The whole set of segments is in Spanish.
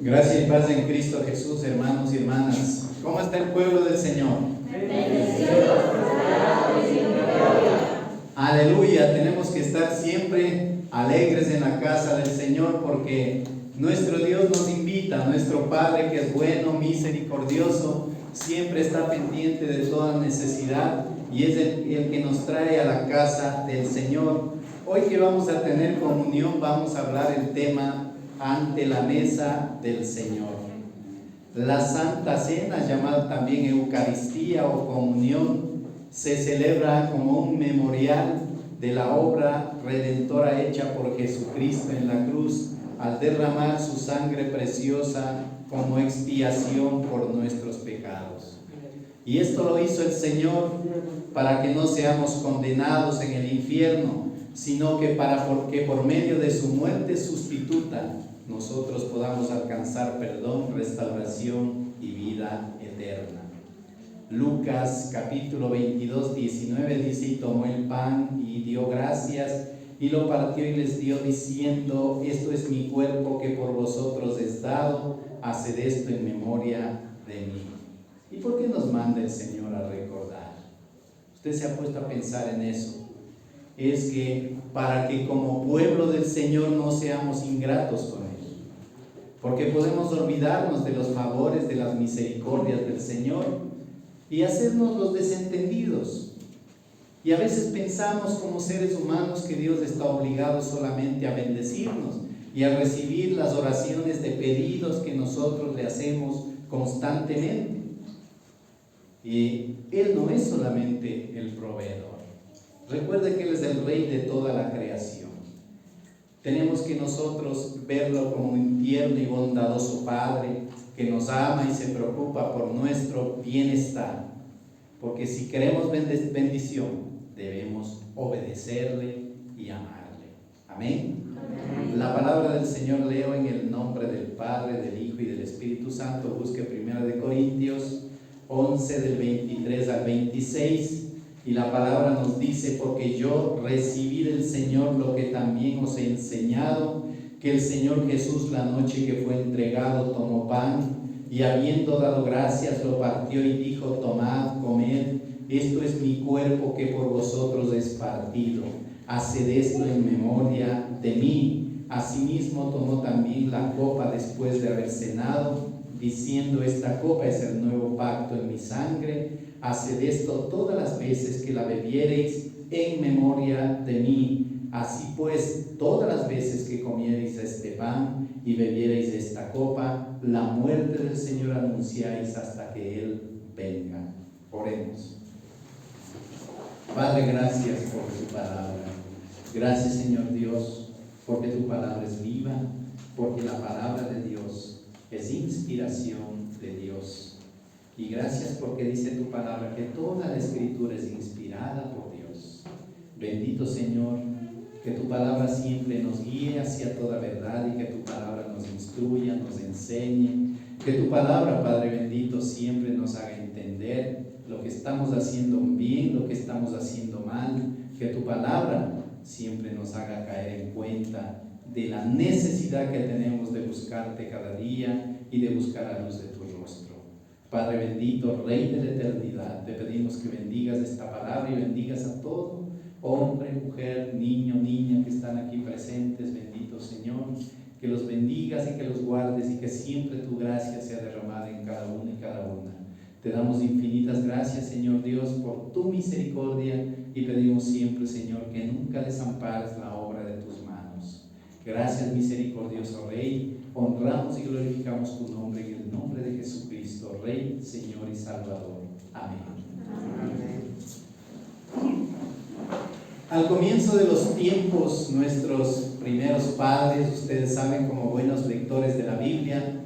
Gracia y paz en Cristo Jesús, hermanos y hermanas. ¿Cómo está el pueblo del Señor? Aleluya, tenemos que estar siempre alegres en la casa del Señor porque nuestro Dios nos invita, nuestro Padre que es bueno, misericordioso, siempre está pendiente de toda necesidad y es el que nos trae a la casa del Señor. Hoy que vamos a tener comunión, vamos a hablar el tema ante la mesa del Señor. La Santa Cena, llamada también Eucaristía o comunión, se celebra como un memorial de la obra redentora hecha por Jesucristo en la cruz al derramar su sangre preciosa como expiación por nuestros pecados. Y esto lo hizo el Señor para que no seamos condenados en el infierno, sino que porque por medio de su muerte sustituta nosotros podamos alcanzar perdón, restauración y vida eterna. Lucas capítulo 22, 19 dice: y tomó el pan y dio gracias y lo partió y les dio diciendo: esto es mi cuerpo que por vosotros es dado, haced esto en memoria de mí. ¿Y por qué nos manda el Señor a recordar? Usted se ha puesto a pensar en eso. Es que para que como pueblo del Señor no seamos ingratos con Él, porque podemos olvidarnos de los favores, de las misericordias del Señor y hacernos los desentendidos. Y a veces pensamos como seres humanos que Dios está obligado solamente a bendecirnos y a recibir las oraciones de pedidos que nosotros le hacemos constantemente. Y Él no es solamente el proveedor. Recuerde que Él es el Rey de toda la creación. Tenemos que nosotros verlo como un tierno y bondadoso Padre que nos ama y se preocupa por nuestro bienestar. Porque si queremos bendición, debemos obedecerle y amarle. Amén. Amén. La palabra del Señor leo en el nombre del Padre, del Hijo y del Espíritu Santo. Busque 1 Corintios 11 del 23 al 26. Y la palabra nos dice: porque yo recibí del Señor lo que también os he enseñado, que el Señor Jesús, la noche que fue entregado, tomó pan y habiendo dado gracias lo partió y dijo: tomad, comed, esto es mi cuerpo que por vosotros es partido, haced esto en memoria de mí. Asimismo tomó también la copa después de haber cenado, diciendo: esta copa es el nuevo pacto en mi sangre. Haced esto todas las veces que la bebiereis en memoria de mí. Así pues, todas las veces que comiereis este pan y bebiereis esta copa, la muerte del Señor anunciáis hasta que Él venga. Oremos. Padre, gracias por tu palabra. Gracias, Señor Dios, porque tu palabra es viva, porque la palabra de Dios es inspiración de Dios. Y gracias porque dice tu palabra que toda la escritura es inspirada por Dios. Bendito Señor, que tu palabra siempre nos guíe hacia toda verdad y que tu palabra nos instruya, nos enseñe. Que tu palabra, Padre bendito, siempre nos haga entender lo que estamos haciendo bien, lo que estamos haciendo mal. Que tu palabra siempre nos haga caer en cuenta de la necesidad que tenemos de buscarte cada día y de buscar a luz de tu rostro. Padre bendito, Rey de la eternidad, te pedimos que bendigas esta palabra y bendigas a todo hombre, mujer, niño, niña que están aquí presentes. Bendito Señor, que los bendigas y que los guardes y que siempre tu gracia sea derramada en cada uno y cada una. Te damos infinitas gracias, Señor Dios, por tu misericordia y pedimos siempre, Señor, que nunca desampares la obra de tus manos. Gracias, misericordioso Rey. Honramos y glorificamos tu nombre en el nombre de Jesucristo, Rey, Señor y Salvador. Amén. Amén. Al comienzo de los tiempos, nuestros primeros padres, ustedes saben, como buenos lectores de la Biblia,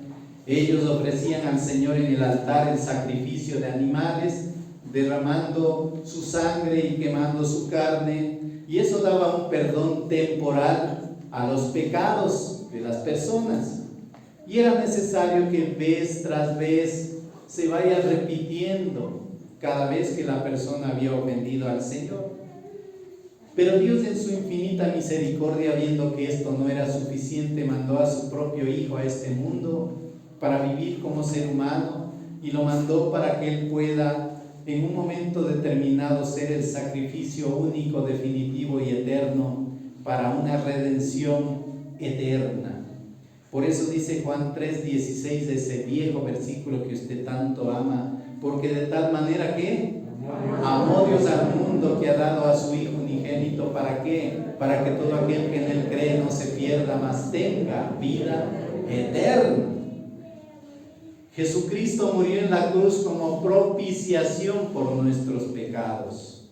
ellos ofrecían al Señor en el altar el sacrificio de animales, derramando su sangre y quemando su carne, y eso daba un perdón temporal a los pecados de las personas. Y era necesario que vez tras vez se vaya repitiendo cada vez que la persona había ofendido al Señor. Pero Dios, en su infinita misericordia, viendo que esto no era suficiente, mandó a su propio Hijo a este mundo para vivir como ser humano y lo mandó para que Él pueda en un momento determinado ser el sacrificio único, definitivo y eterno para una redención eterna. Por eso dice Juan 3:16, de ese viejo versículo que usted tanto ama, porque de tal manera que amó Dios al mundo que ha dado a su Hijo unigénito. ¿Para qué? Para que todo aquel que en Él cree no se pierda, mas tenga vida eterna. Jesucristo murió en la cruz como propiciación por nuestros pecados,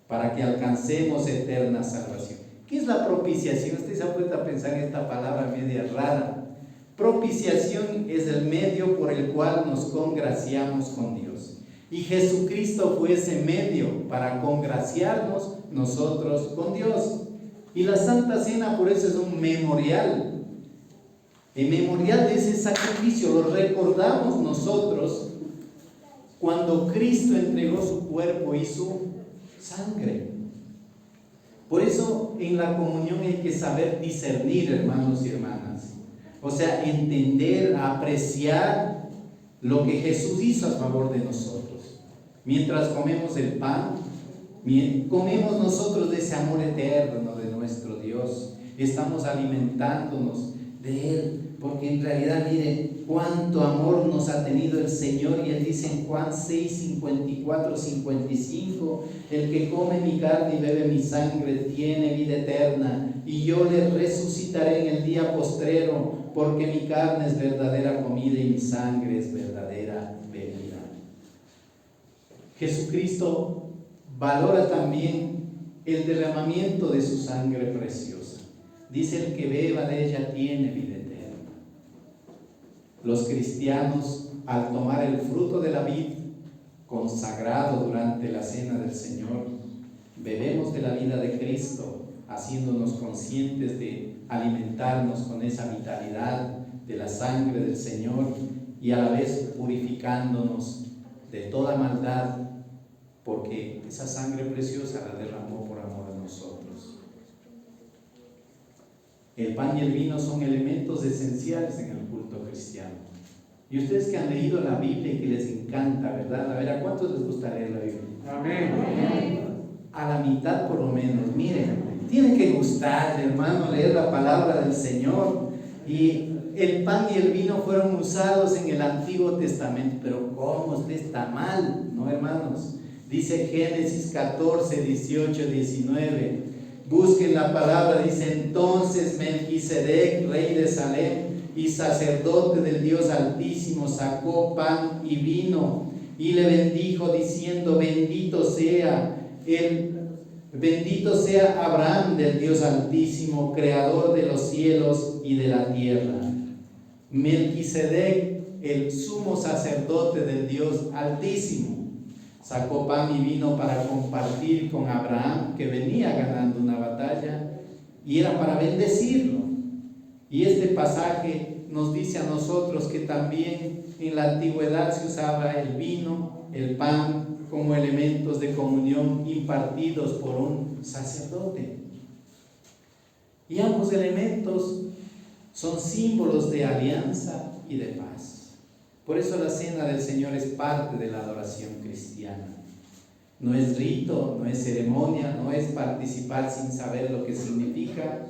para que alcancemos eterna salvación. ¿Qué es la propiciación? Usted se ha puesto a pensar en esta palabra media rara. Propiciación es el medio por el cual nos congraciamos con Dios. Y Jesucristo fue ese medio para congraciarnos nosotros con Dios. Y la Santa Cena por eso es un memorial. El memorial de ese sacrificio lo recordamos nosotros cuando Cristo entregó su cuerpo y su sangre. Por eso en la comunión hay que saber discernir, hermanos y hermanas. O sea, entender, apreciar lo que Jesús hizo a favor de nosotros. Mientras comemos el pan, comemos nosotros de ese amor eterno de nuestro Dios. Estamos alimentándonos de Él, porque en realidad miren cuánto amor nos ha tenido el Señor. Y Él dice en Juan 6:54-55, el que come mi carne y bebe mi sangre tiene vida eterna, y yo le resucitaré en el día postrero, porque mi carne es verdadera comida y mi sangre es verdadera bebida. Jesucristo valora también el derramamiento de su sangre preciosa. Dice, el que beba de ella tiene vida eterna. Los cristianos, al tomar el fruto de la vid consagrado durante la cena del Señor, bebemos de la vida de Cristo, haciéndonos conscientes de alimentarnos con esa vitalidad de la sangre del Señor y a la vez purificándonos de toda maldad, porque esa sangre preciosa la derramó por amor a nosotros. El pan y el vino son elementos esenciales en el culto cristiano. Y ustedes que han leído la Biblia y que les encanta, ¿verdad? A ver, ¿a cuántos les gusta leer la Biblia? Amén. A la mitad por lo menos. Miren, tiene que gustarle, hermano, leer la palabra del Señor. Y el pan y el vino fueron usados en el Antiguo Testamento. Pero ¿cómo? Usted está mal, ¿no, hermanos? Dice Génesis 14:18-19. Busquen la palabra, dice, entonces Melquisedec, rey de Salem y sacerdote del Dios Altísimo, sacó pan y vino y le bendijo diciendo, bendito sea Abraham del Dios Altísimo, creador de los cielos y de la tierra. Melquisedec, el sumo sacerdote del Dios Altísimo, sacó pan y vino para compartir con Abraham, que venía ganando una batalla, y era para bendecirlo. Y este pasaje nos dice a nosotros que también en la antigüedad se usaba el vino, el pan, como elementos de comunión impartidos por un sacerdote. Y ambos elementos son símbolos de alianza y de paz. Por eso la cena del Señor es parte de la adoración cristiana. No es rito, no es ceremonia, no es participar sin saber lo que significa,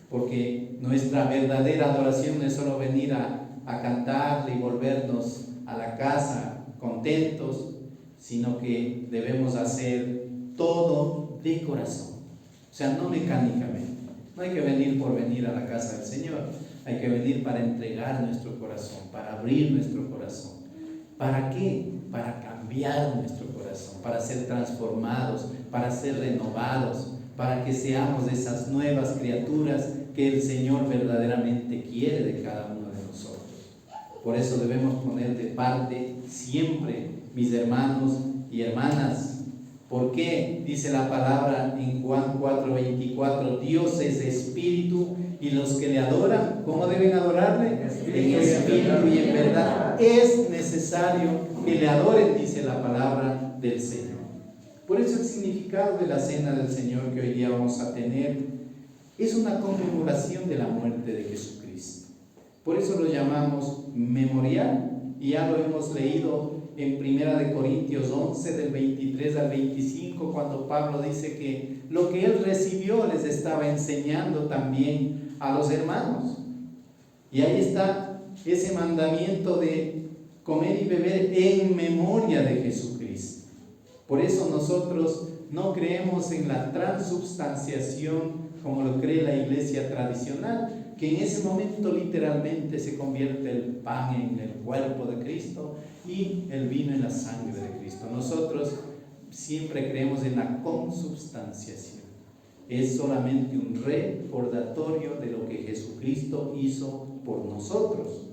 porque nuestra verdadera adoración no es solo venir a cantarle y volvernos a la casa contentos, sino que debemos hacer todo de corazón, o sea, no mecánicamente. No hay que venir por venir a la casa del Señor, hay que venir para entregar nuestro corazón, para abrir nuestro corazón. ¿Para qué? Para cambiar nuestro corazón, para ser transformados, para ser renovados, para que seamos esas nuevas criaturas que el Señor verdaderamente quiere de cada uno de nosotros. Por eso debemos poner de parte siempre, mis hermanos y hermanas. ¿Por qué? Dice la palabra en Juan 4:24, Dios es espíritu y los que le adoran, ¿cómo deben adorarle? En espíritu y en verdad. Es necesario que le adoren, dice la palabra del Señor. Por eso el significado de la cena del Señor que hoy día vamos a tener es una conmemoración de la muerte de Jesucristo. Por eso lo llamamos memorial, y ya lo hemos leído en 1 Corintios 11, del 23 al 25, cuando Pablo dice que lo que él recibió les estaba enseñando también a los hermanos. Y ahí está ese mandamiento de comer y beber en memoria de Jesucristo. Por eso nosotros no creemos en la transubstanciación como lo cree la iglesia tradicional, que en ese momento literalmente se convierte el pan en el cuerpo de Cristo y el vino en la sangre de Cristo. Nosotros siempre creemos en la consubstanciación. Es solamente un recordatorio de lo que Jesucristo hizo por nosotros.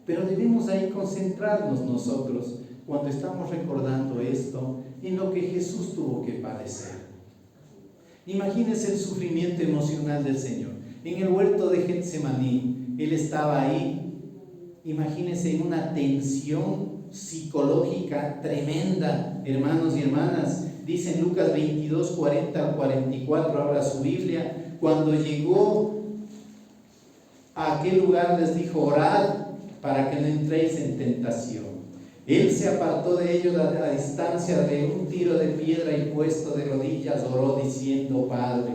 Pero debemos ahí concentrarnos nosotros, cuando estamos recordando esto, en lo que Jesús tuvo que padecer. Imagínense el sufrimiento emocional del Señor. En el huerto de Getsemaní, Él estaba ahí, imagínense, en una tensión psicológica tremenda, hermanos y hermanas. Dice en Lucas 22, 40 al 44, abra su Biblia, cuando llegó a aquel lugar les dijo: orad para que no entréis en tentación. Él se apartó de ellos a la distancia de un tiro de piedra y puesto de rodillas oró diciendo: Padre,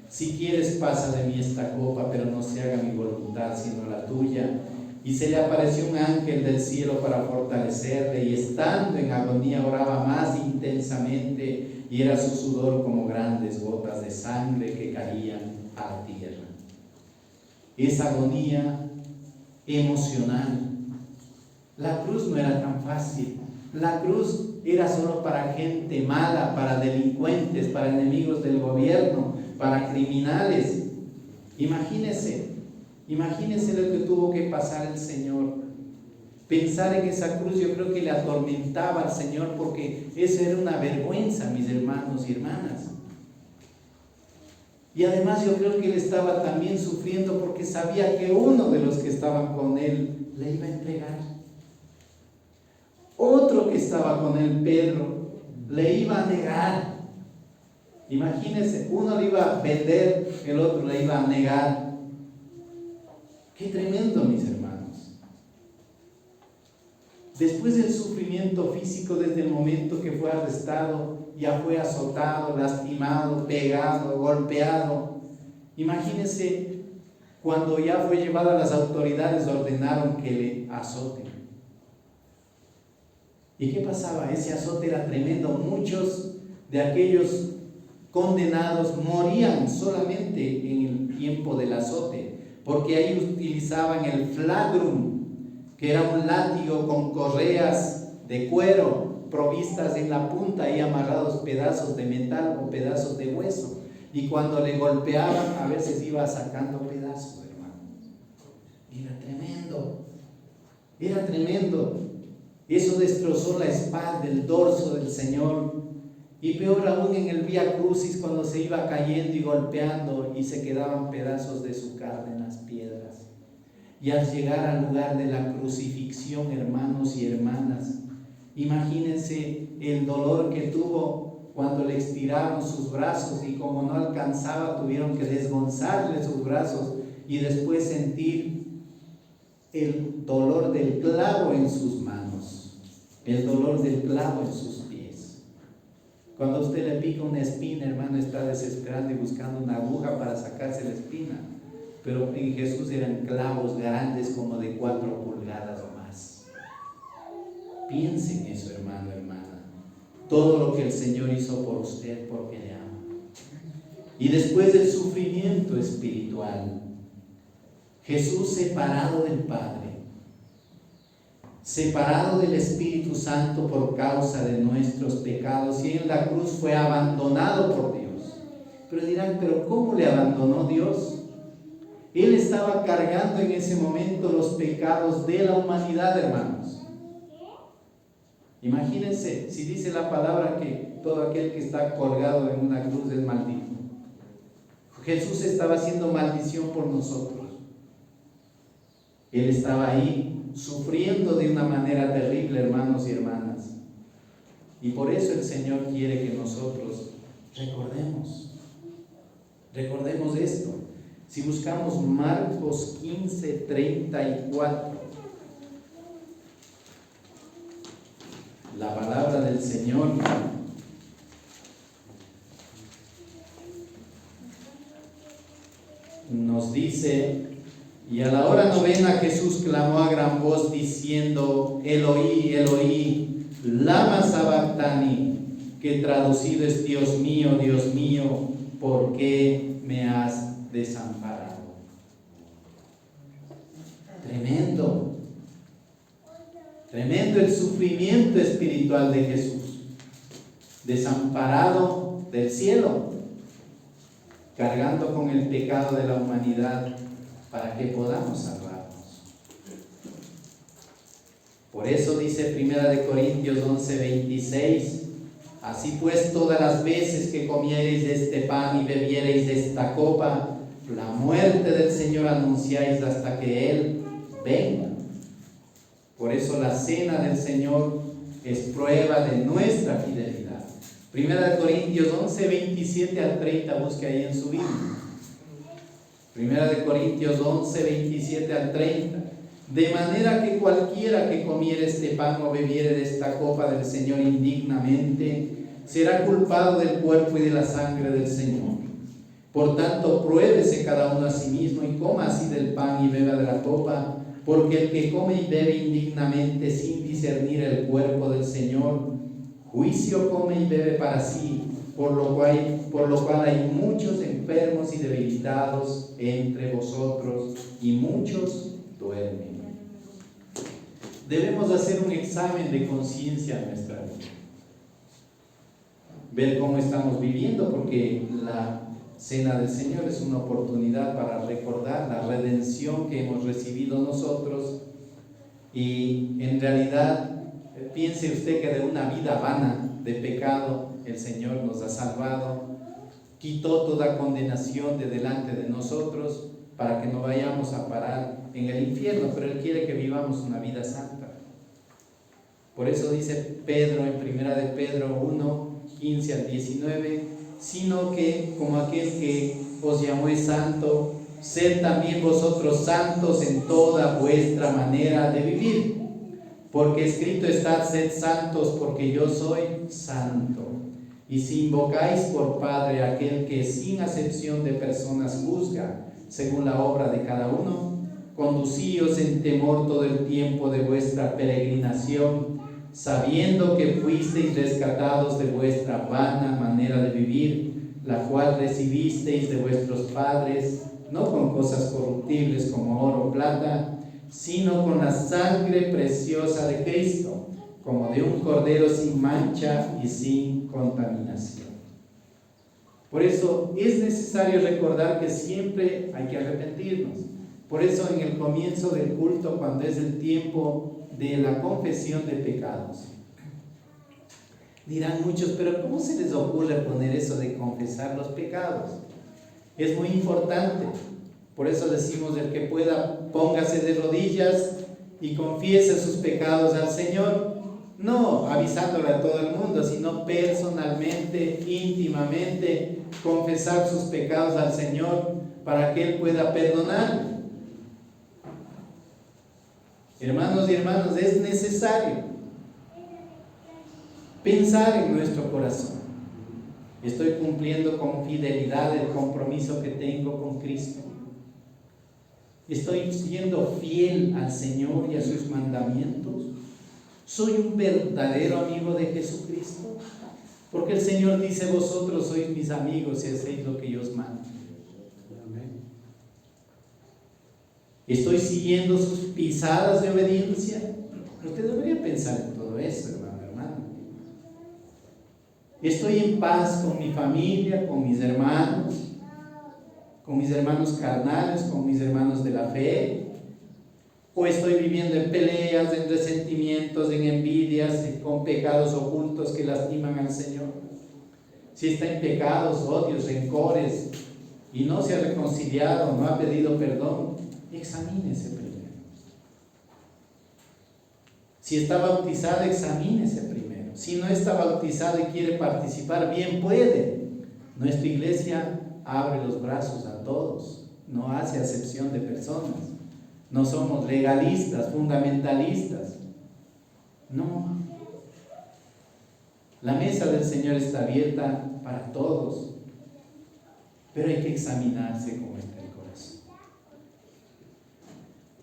si quieres pasa de mí esta copa, pero no se haga mi voluntad sino la tuya. Y se le apareció un ángel del cielo para fortalecerle, y estando en agonía oraba más intensamente, y era su sudor como grandes gotas de sangre que caían a la tierra. Esa agonía emocional. La cruz no era tan fácil. La cruz era solo para gente mala, para delincuentes, para enemigos del gobierno, para criminales. Imagínense lo que tuvo que pasar el Señor. Pensar en esa cruz, yo creo que le atormentaba al Señor, porque eso era una vergüenza, mis hermanos y hermanas. Y además yo creo que él estaba también sufriendo porque sabía que uno de los que estaban con él le iba a entregar. Otro que estaba con él, Pedro, le iba a negar. Imagínense, uno le iba a vender, el otro le iba a negar. Qué tremendo, mis hermanos. Después del sufrimiento físico, desde el momento que fue arrestado, ya fue azotado, lastimado, pegado, golpeado. Imagínense, cuando ya fue llevado a las autoridades, ordenaron que le azoten. ¿Y qué pasaba? Ese azote era tremendo. Muchos de aquellos condenados morían solamente en el tiempo del azote, porque ahí utilizaban el flagrum, que era un látigo con correas de cuero provistas en la punta y amarrados pedazos de metal o pedazos de hueso. Y cuando le golpeaban, a veces iba sacando pedazos, hermanos. Era tremendo. Era tremendo. Eso destrozó la espalda, el dorso del Señor. Y peor aún en el Vía Crucis, cuando se iba cayendo y golpeando y se quedaban pedazos de su carne en las piedras. Y al llegar al lugar de la crucifixión, hermanos y hermanas, imagínense el dolor que tuvo cuando le estiraron sus brazos, y como no alcanzaba, tuvieron que desgonzarle sus brazos y después sentir el dolor del clavo en sus manos, el dolor del clavo en sus pies. Cuando usted le pica una espina, hermano, está desesperando y buscando una aguja para sacarse la espina, pero en Jesús eran clavos grandes como de 4 pulgadas o más. Piensen eso, hermano, hermana. Todo lo que el Señor hizo por usted porque le ama. Y después del sufrimiento espiritual, Jesús separado del Padre, separado del Espíritu Santo por causa de nuestros pecados, y en la cruz fue abandonado por Dios. Pero dirán, ¿pero cómo le abandonó Dios? Él estaba cargando en ese momento los pecados de la humanidad, hermanos. Imagínense, si dice la palabra que todo aquel que está colgado en una cruz es maldito. Jesús estaba haciendo maldición por nosotros. Él estaba ahí sufriendo de una manera terrible, hermanos y hermanas. Y por eso el Señor quiere que nosotros recordemos esto. Si buscamos Marcos 15:34, la palabra del Señor nos dice: y a la hora novena Jesús clamó a gran voz diciendo: Eloí, Eloí, lama sabactani, que traducido es: Dios mío, ¿por qué me has desamparado? Tremendo, tremendo el sufrimiento espiritual de Jesús, desamparado del cielo, cargando con el pecado de la humanidad para que podamos salvarnos. Por eso dice 1 Corintios 11:26: así pues, todas las veces que comiereis de este pan y bebiereis de esta copa, la muerte del Señor anunciáis hasta que Él venga. Por eso la cena del Señor es prueba de nuestra fidelidad. 1 Corintios 11:27 al 30, busque ahí en su Biblia. 1 Corintios 11:27 al 30. De manera que cualquiera que comiere este pan o bebiere de esta copa del Señor indignamente, será culpado del cuerpo y de la sangre del Señor. Por tanto, pruébese cada uno a sí mismo y coma así del pan y beba de la copa, porque el que come y bebe indignamente sin discernir el cuerpo del Señor, juicio come y bebe para sí, por lo cual hay muchos enfermos y debilitados entre vosotros, y muchos duermen. Debemos hacer un examen de conciencia en nuestra vida, ver cómo estamos viviendo, porque la Cena del Señor es una oportunidad para recordar la redención que hemos recibido nosotros. Y en realidad, piense usted que de una vida vana de pecado el Señor nos ha salvado, quitó toda condenación de delante de nosotros para que no vayamos a parar en el infierno, pero Él quiere que vivamos una vida santa. Por eso dice Pedro en 1 Pedro 1:15 al 19: sino que como aquel que os llamó es santo, sed también vosotros santos en toda vuestra manera de vivir, porque escrito está: sed santos porque yo soy santo. Y si invocáis por Padre a aquel que sin acepción de personas juzga según la obra de cada uno, conducíos en temor todo el tiempo de vuestra peregrinación, sabiendo que fuisteis rescatados de vuestra vana manera de vivir, la cual recibisteis de vuestros padres, no con cosas corruptibles como oro o plata, sino con la sangre preciosa de Cristo, como de un cordero sin mancha y sin contaminación. Por eso es necesario recordar que siempre hay que arrepentirnos. Por eso en el comienzo del culto, cuando es el tiempo de la confesión de pecados, dirán muchos: pero ¿cómo se les ocurre poner eso de confesar los pecados? Es muy importante. Por eso decimos: el que pueda, póngase de rodillas y confiese sus pecados al Señor. No avisándole a todo el mundo, sino personalmente, íntimamente, confesar sus pecados al Señor para que Él pueda perdonar. Hermanos y hermanas, es necesario pensar en nuestro corazón: ¿estoy cumpliendo con fidelidad el compromiso que tengo con Cristo? ¿Estoy siendo fiel al Señor y a sus mandamientos? ¿Soy un verdadero amigo de Jesucristo? Porque el Señor dice: vosotros sois mis amigos si hacéis lo que yo os mando. ¿Estoy siguiendo sus pisadas de obediencia? Usted debería pensar en todo eso, hermano. ¿Estoy en paz con mi familia, con mis hermanos carnales, con mis hermanos de la fe? ¿O estoy viviendo en peleas, en resentimientos, en envidias, con pecados ocultos que lastiman al Señor? Si está en pecados, odios, rencores y no se ha reconciliado, no ha pedido perdón, examínese primero. Si está bautizado, examínese primero. Si no está bautizado y quiere participar, bien puede. Nuestra iglesia abre los brazos a todos. no hace acepción de personas. No somos legalistas, fundamentalistas. No. La mesa del Señor está abierta para todos, pero hay que examinarse cómo está el corazón.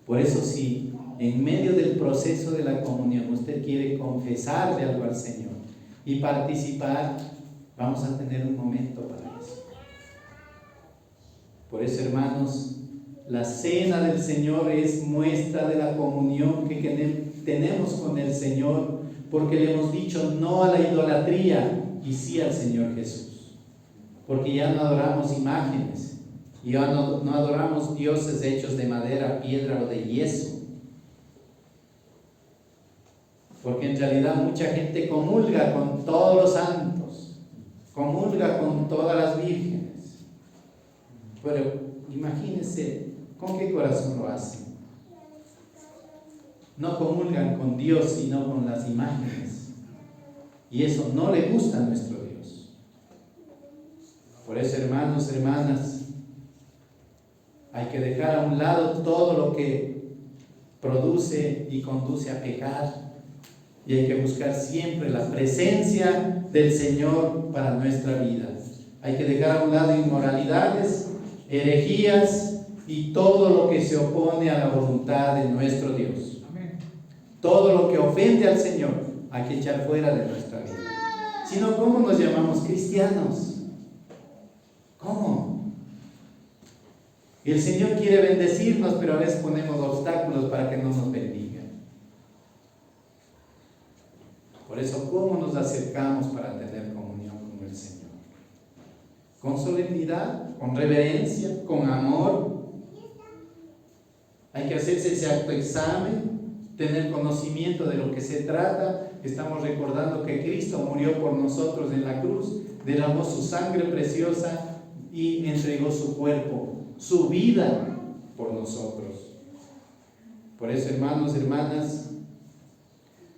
Por eso, si en medio del proceso de la comunión usted quiere confesarle algo al Señor y participar, vamos a tener un momento para eso. Por eso, hermanos, la cena del Señor es muestra de la comunión que tenemos con el Señor, porque le hemos dicho no a la idolatría y sí al Señor Jesús. Porque ya no adoramos imágenes, ya no adoramos dioses hechos de madera, piedra o de yeso. Porque en realidad mucha gente comulga con todos los santos, comulga con todas las vírgenes. Pero imagínense con qué corazón lo hacen. No comulgan con Dios, sino con las imágenes. Y eso no le gusta a nuestro Dios. Por eso, hermanos, hermanas, hay que dejar a un lado todo lo que produce y conduce a pecar. Y hay que buscar siempre la presencia del Señor para nuestra vida. Hay que dejar a un lado inmoralidades, herejías y todo lo que se opone a la voluntad de nuestro Dios. Todo lo que ofende al Señor hay que echar fuera de nuestra vida. Si no, ¿cómo nos llamamos cristianos? ¿Cómo? Y el Señor quiere bendecirnos, pero a veces ponemos obstáculos para que no nos bendiga. Por eso, ¿cómo nos acercamos para tener comunión con el Señor? Con solemnidad, con reverencia, con amor. Hay que hacerse ese autoexamen, tener conocimiento de lo que se trata. Estamos recordando que Cristo murió por nosotros en la cruz, derramó su sangre preciosa y entregó su cuerpo, su vida por nosotros. Por eso, hermanos, hermanas,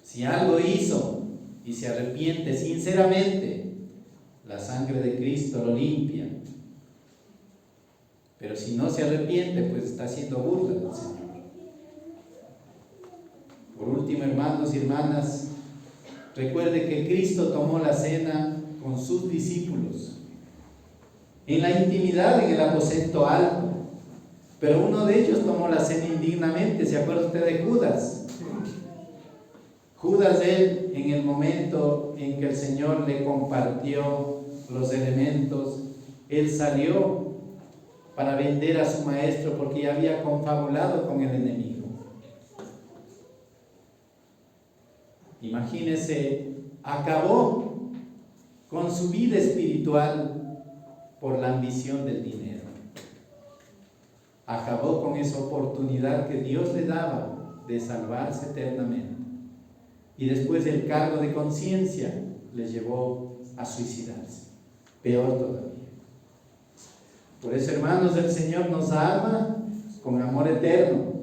si algo hizo y se arrepiente sinceramente, la sangre de Cristo lo limpia. Pero si no se arrepiente, pues está haciendo burla del Señor. Por último, hermanos y hermanas, recuerde que Cristo tomó la cena con sus discípulos en la intimidad, en el aposento alto, pero uno de ellos tomó la cena indignamente. ¿Se acuerda usted de Judas? Judas, él, en el momento en que el Señor le compartió los elementos, él salió para vender a su maestro porque ya había confabulado con el enemigo. Imagínese, acabó con su vida espiritual por la ambición del dinero. Acabó con esa oportunidad que Dios le daba de salvarse eternamente. Y después el cargo de conciencia le llevó a suicidarse. Peor todavía. Por eso, hermanos, el Señor nos ama con amor eterno.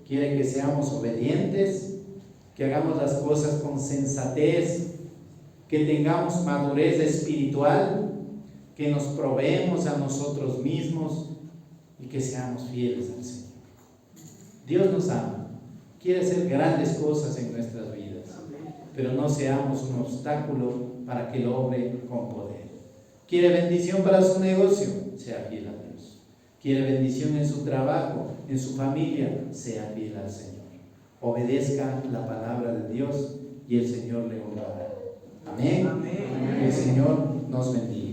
Quiere que seamos obedientes, que hagamos las cosas con sensatez, que tengamos madurez espiritual, que nos proveemos a nosotros mismos y que seamos fieles al Señor. Dios nos ama, quiere hacer grandes cosas en nuestras vidas, pero no seamos un obstáculo para que Él obre con poder. Quiere bendición para su negocio, sea fiel a Dios. Quiere bendición en su trabajo, en su familia, sea fiel al Señor. Obedezca la palabra de Dios y el Señor le honrará. Amén. Amén. El Señor nos bendiga.